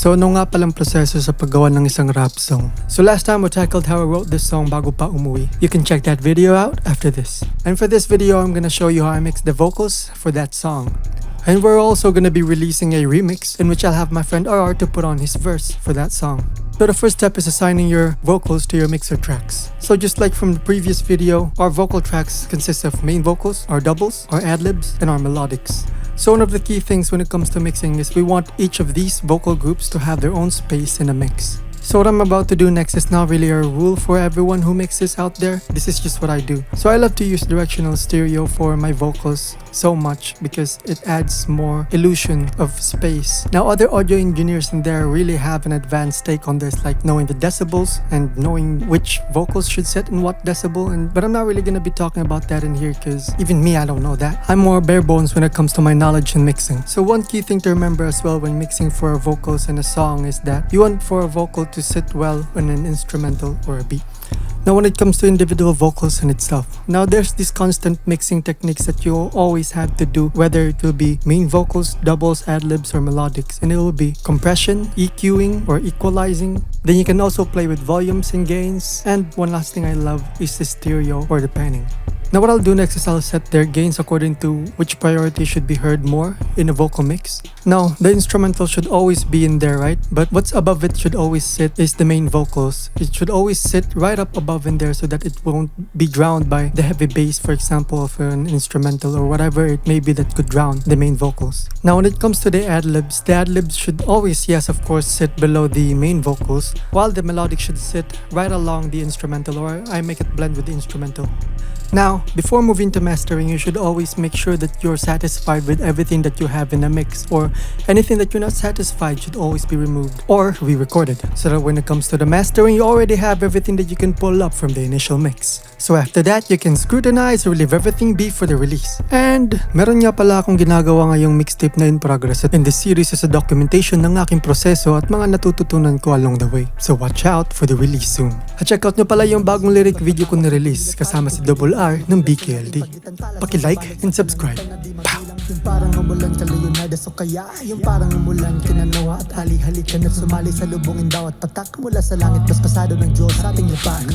So ano nga palang proseso sa paggawa ng isang rap song? So last time we tackled how I wrote this song bago pa umuwi. You can check that video out after this. And for this video, I'm gonna show you how I mixed the vocals for that song. And we're also gonna be releasing a remix in which I'll have my friend RR to put on his verse for that song. So the first step is assigning your vocals to your mixer tracks. So just like from the previous video, our vocal tracks consist of main vocals, our doubles, our ad-libs, and our melodics. So one of the key things when it comes to mixing is we want each of these vocal groups to have their own space in a mix. So what I'm about to do next is not really a rule for everyone who mixes out there. This is just what I do. So I love to use directional stereo for my vocals so much because it adds more illusion of space. Now other audio engineers in there really have an advanced take on this, like knowing the decibels and knowing which vocals should sit in what decibel. But I'm not really gonna be talking about that in here because even me, I don't know that. I'm more bare bones when it comes to my knowledge in mixing. So one key thing to remember as well when mixing for vocals in a song is that you want for a vocal to sit well on an instrumental or a beat. Now when it comes to individual vocals in itself, now there's these constant mixing techniques that you always have to do, whether it will be main vocals, doubles, ad-libs, or melodics, and it will be compression, EQing, or equalizing. Then you can also play with volumes and gains, and one last thing I love is the stereo or the panning. Now what I'll do next is I'll set their gains according to which priority should be heard more in a vocal mix. Now, the instrumental should always be in there, right? But what's above it should always sit is the main vocals. It should always sit right up above in there so that it won't be drowned by the heavy bass, for example, of an instrumental or whatever it may be that could drown the main vocals. Now when it comes to the ad-libs should always, yes of course, sit below the main vocals, while the melodic should sit right along the instrumental, or I make it blend with the instrumental. Now, before moving to mastering, you should always make sure that you're satisfied with everything that you have in a mix, or anything that you're not satisfied should always be removed or re-recorded, so that when it comes to the mastering, you already have everything that you can pull up from the initial mix. So after that, you can scrutinize or leave everything be for the release. And meron nga pala akong ginagawa ngayong mixtape na in progress, at in this series is a documentation ng aking proseso at mga natututunan ko along the way. So watch out for the release soon. At check out nyo pala yung bagong lyric video ko na-release kasama si Double R ng BKLD. Paki-like and subscribe. Pow! Yung parang umulan sa Leonidas o kaya yung parang umulan kina Noah at hali-hali ka na sumali sa lubungin daw at patak mula sa langit mas pasado ng Diyos sa ating lupain.